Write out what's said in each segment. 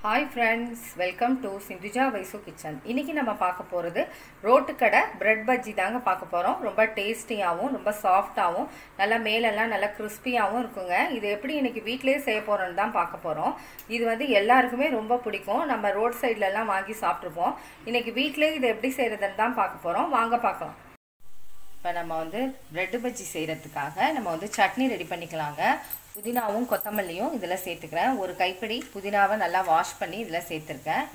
Hi friends, welcome to Sindhuja Vaisu Kitchen. இன்னைக்கு நம்ம பார்க்க போறது ரோட்டு கடை பிரெட் பஜ்ஜி தாங்க பார்க்க போறோம். ரொம்ப டேஸ்டியாவும், ரொம்ப சாஃப்ட்டாவும், நல்ல மேலெல்லாம் நல்ல கிறிஸ்பியாவும் இருக்குங்க. இது எப்படி இன்னைக்கு வீட்லயே செய்ய போறோம்னு தான் பார்க்க போறோம். இது வந்து எல்லாருக்குமே ரொம்ப பிடிக்கும். நம்ம ரோட் சைடுல எல்லாம் வாங்கி சாப்பிட்டுருப்போம். இன்னைக்கு வீட்லயே இது எப்படி செய்யறதுன்னு தான் பார்க்க போறோம். வாங்க பார்க்கலாம். இப்போ நம்ம வந்து பிரெட் பஜ்ஜி செய்யறதுக்காக நம்ம வந்து சட்னி ரெடி பண்ணிக்கலாங்க. புதினாவும் கொத்தமல்லியும் இதில் சேர்த்துக்கிறேன். ஒரு கைப்பிடி புதினாவை நல்லா வாஷ் பண்ணி இதில் சேர்த்துருக்கேன்.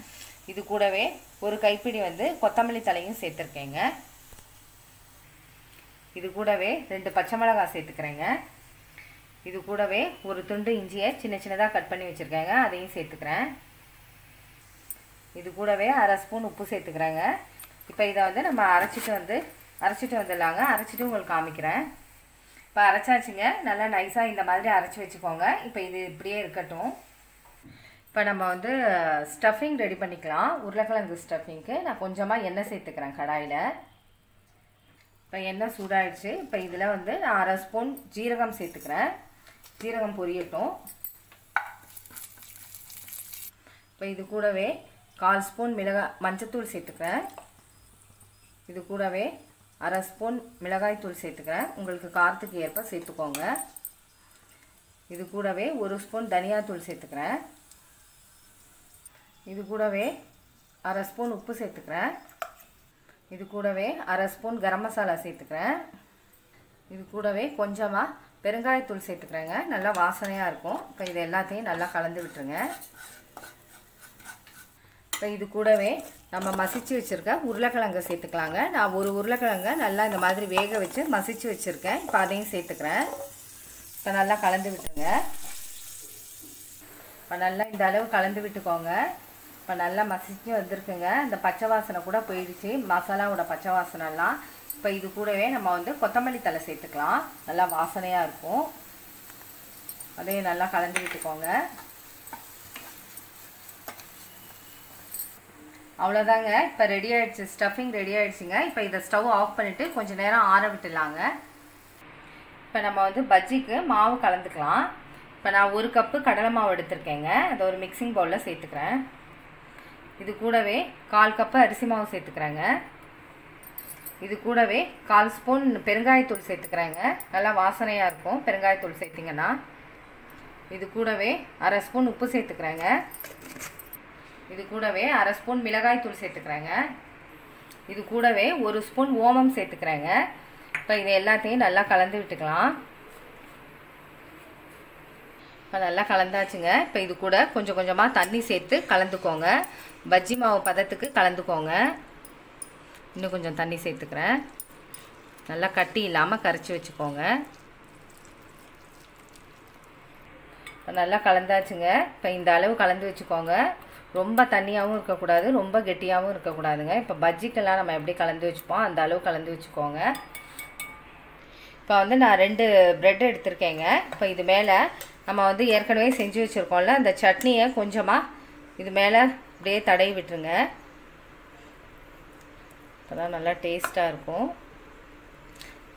இது கூடவே ஒரு கைப்பிடி வந்து கொத்தமல்லி தலையும் சேர்த்துருக்கேங்க. இது கூடவே 2 பச்சை மிளகாய் சேர்த்துக்கிறேங்க. இது கூடவே ஒரு துண்டு இஞ்சியை சின்ன சின்னதாக கட் பண்ணி வச்சுருக்கேங்க, அதையும் சேர்த்துக்கிறேன். இது கூடவே 1/2 ஸ்பூன் உப்பு சேர்த்துக்கிறேங்க. இப்போ இதை வந்து நம்ம அரைச்சிட்டு வந்துடலாங்க. அரைச்சிட்டு உங்களுக்கு காமிக்கிறேன். இப்போ அரைச்சாச்சுங்க. நல்லா நைஸாக இந்த மாதிரி அரைச்சி வச்சுக்கோங்க. இப்போ இது இப்படியே இருக்கட்டும். இப்போ நம்ம வந்து ஸ்டஃபிங் ரெடி பண்ணிக்கலாம். உருளைக்கிழங்கு ஸ்டஃபிங்க்கு நான் கொஞ்சமாக எண்ணெய் சேர்த்துக்கிறேன் கடாயில். இப்போ எண்ணெய் சூடாகிடுச்சு. இப்போ இதில் வந்து நான் 1/2 ஸ்பூன் ஜீரகம் சேர்த்துக்கிறேன். ஜீரகம் பொரியட்டும். இப்போ இது கூடவே 1/4 ஸ்பூன் மஞ்சத்தூள் சேர்த்துக்கிறேன். இது கூடவே 1/2 ஸ்பூன் மிளகாய் தூள் சேர்த்துக்கிறேன். உங்களுக்கு காரத்துக்கு ஏற்ப சேர்த்துக்கோங்க. இது கூடவே 1 ஸ்பூன் தனியாத்தூள் சேர்த்துக்கிறேன். இது கூடவே 1/2 ஸ்பூன் உப்பு சேர்த்துக்கிறேன். இது கூடவே 1/2 ஸ்பூன் கரம் மசாலா சேர்த்துக்கிறேன். இது கூடவே கொஞ்சமாக பெருங்காயத்தூள் சேர்த்துக்கிறேங்க. நல்லா வாசனையாக இருக்கும். இப்போ இது எல்லாத்தையும் நல்லா கலந்து விட்டுருங்க. இப்போ இது கூடவே நம்ம மசிச்சு வச்சுருக்க உருளைக்கிழங்கு சேர்த்துக்கலாங்க. நான் ஒரு உருளைக்கிழங்கை நல்லா இந்த மாதிரி வேக வச்சு மசிச்சு வச்சுருக்கேன். இப்போ அதையும் சேர்த்துக்கிறேன். இப்போ நல்லா கலந்து விட்டுருங்க. இப்போ நல்லா இந்த அளவு கலந்து விட்டுக்கோங்க. இப்போ நல்லா மசிச்சு வந்திருக்குங்க. இந்த பச்சை வாசனை கூட போயிடுச்சு, மசாலாவோட பச்சை வாசனைலாம். இப்போ இது கூடவே நம்ம வந்து கொத்தமல்லி தழை சேர்த்துக்கலாம். நல்லா வாசனையாக இருக்கும். அதையும் நல்லா கலந்து விட்டுக்கோங்க. அவ்வளோதாங்க. இப்போ ரெடி ஆகிடுச்சு, ஸ்டஃபிங் ரெடி ஆகிடுச்சிங்க. இப்போ இதை ஸ்டவ் ஆஃப் பண்ணிவிட்டு கொஞ்சம் நேரம் ஆற விட்டுலாங்க. இப்போ நம்ம வந்து பஜ்ஜிக்கு மாவு கலந்துக்கலாம். இப்போ நான் 1 கப்பு கடலை மாவு எடுத்திருக்கேங்க. அதை ஒரு மிக்சிங் பவுலில் சேர்த்துக்கிறேன். இது கூடவே 1/4 கப்பு அரிசி மாவு சேர்த்துக்கிறேங்க. இது கூடவே 1/4 ஸ்பூன் பெருங்காயத்தூள் சேர்த்துக்கிறேங்க. நல்லா வாசனையாக இருக்கும் பெருங்காயத்தூள் சேர்த்திங்கன்னா. இது கூடவே 1/2 ஸ்பூன் உப்பு சேர்த்துக்கிறேங்க. இது கூடவே 1/2 ஸ்பூன் மிளகாய் தூள் சேர்த்துக்கிறேங்க. இது கூடவே 1 ஸ்பூன் ஓமம் சேர்த்துக்கிறேங்க. இப்போ இதை எல்லாத்தையும் நல்லா கலந்து விட்டுக்கலாம். இப்போ நல்லா கலந்தாச்சுங்க. இப்போ இது கூட கொஞ்சம் கொஞ்சமாக தண்ணி சேர்த்து கலந்துக்கோங்க. பஜ்ஜி மாவு பதத்துக்கு கலந்துக்கோங்க. இன்னும் கொஞ்சம் தண்ணி சேர்த்துக்கிறேன். நல்லா கட்டி இல்லாமல் கரைச்சி வச்சுக்கோங்க. இப்போ நல்லா கலந்தாச்சுங்க. இப்போ இந்த அளவு கலந்து வச்சுக்கோங்க. ரொம்ப தண்ணியாகவும் இருக்கக்கூடாது, ரொம்ப கெட்டியாகவும் இருக்கக்கூடாதுங்க. இப்போ பஜ்ஜிக்கெல்லாம் நம்ம எப்படி கலந்து வச்சுப்போம் அந்த அளவு கலந்து வச்சுக்கோங்க. இப்போ வந்து நான் 2 பிரெட் எடுத்திருக்கேங்க. இப்போ இது மேலே நம்ம வந்து ஏற்கனவே செஞ்சு வச்சுருக்கோம்ல அந்த சட்னியை கொஞ்சமாக இது மேலே அப்படியே தடவி விட்டுருங்க. அப்போதான் நல்லா டேஸ்ட்டாக இருக்கும்.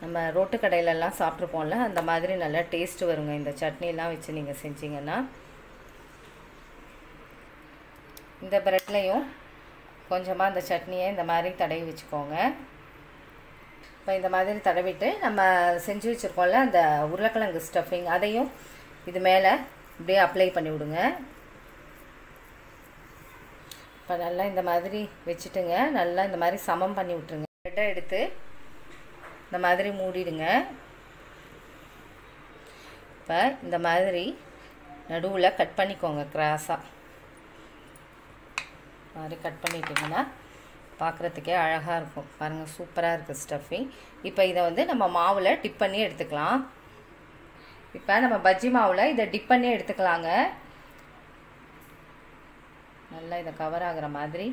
நம்ம ரோட்டு கடையிலலாம் சாப்பிட்ருப்போம்ல அந்த மாதிரி நல்லா டேஸ்ட்டு வருங்க இந்த சட்னியெல்லாம் வச்சு நீங்கள் செஞ்சிங்கன்னா. இந்த பிரெட்லையும் கொஞ்சமாக அந்த சட்னியை இந்த மாதிரி தடவி வச்சுக்கோங்க. இப்போ இந்த மாதிரி தடவிட்டு நம்ம செஞ்சு வச்சுருக்கோம்ல அந்த உருளைக்கிழங்கு ஸ்டஃபிங் அதையும் இது மேலே இப்படியே அப்ளை பண்ணி விடுங்க. இப்போ நல்லா இந்த மாதிரி வச்சுட்டுங்க. நல்லா இந்த மாதிரி சமம் பண்ணி விட்டுருங்க. பிரெட்டை எடுத்து இந்த மாதிரி மூடிடுங்க. இப்போ இந்த மாதிரி நடுவில் கட் பண்ணிக்கோங்க. கிராஸாக மாதிரி கட் பண்ணிட்டிங்கன்னா பார்க்குறதுக்கே அழகாக இருக்கும். பாருங்கள், சூப்பராக இருக்குது ஸ்டஃபிங். இப்போ இதை வந்து நம்ம மாவில் டிப் பண்ணி எடுத்துக்கலாம். இப்போ நம்ம பஜ்ஜி மாவில் இதை டிப் பண்ணி எடுத்துக்கலாங்க. நல்லா இதை கவர் ஆகிற மாதிரி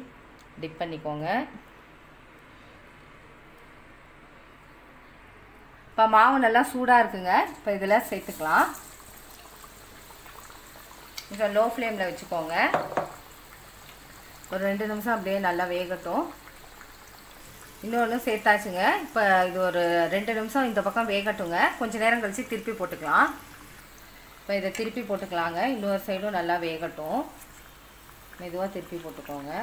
டிப் பண்ணிக்கோங்க. இப்போ மாவு நல்லா சூடாக இருக்குங்க. இப்போ இதில் சேர்த்துக்கலாம். கொஞ்சம் லோ ஃப்ளேமில் வச்சுக்கோங்க. ஒரு 2 நிமிஷம் அப்படியே நல்லா வேகட்டும். இன்னொன்று சேர்த்தாச்சுங்க. இப்போ இது ஒரு 2 நிமிஷம் இந்த பக்கம் வேகட்டுங்க. கொஞ்சம் நேரம் கழித்து திருப்பி போட்டுக்கலாம். இப்போ இதை திருப்பி போட்டுக்கலாங்க. இன்னொரு சைடும் நல்லா வேகட்டும். மெதுவாக திருப்பி போட்டுக்கோங்க.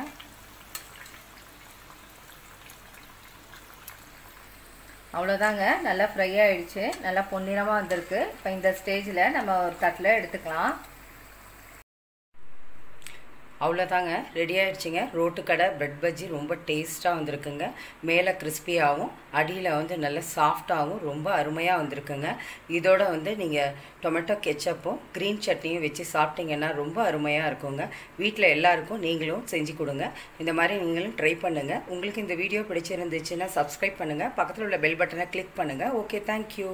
அவ்வளோதாங்க, நல்லா ஃப்ரை ஆகிடுச்சு, நல்லா பொன்னிறமாக வந்திருக்கு. இப்போ இந்த ஸ்டேஜில் நம்ம ஒரு தட்டில் எடுத்துக்கலாம். அவ்வளோதாங்க, ரெடி ஆகிடுச்சிங்க. ரோட்டு கடை பிரெட் பஜ்ஜி ரொம்ப டேஸ்ட்டாக வந்திருக்குங்க. மேலே கிறிஸ்பியாகவும் அடியில் வந்து நல்ல சாஃப்டாகவும் ரொம்ப அருமையாக வந்திருக்குங்க. இதோட வந்து நீங்கள் டொமேட்டோ கெச்சப்பும் க்ரீன் சட்னியும் வச்சு சாப்பிட்டீங்கன்னா ரொம்ப அருமையாக இருக்குங்க. வீட்டில் எல்லாருக்கும் நீங்களும் செஞ்சு கொடுங்க. இந்த மாதிரி நீங்களும் ட்ரை பண்ணுங்கள். உங்களுக்கு இந்த வீடியோ பிடிச்சிருந்துச்சுன்னா சப்ஸ்கிரைப் பண்ணுங்கள், பக்கத்தில் உள்ள பெல் பட்டனை கிளிக் பண்ணுங்கள். Okay, thank you.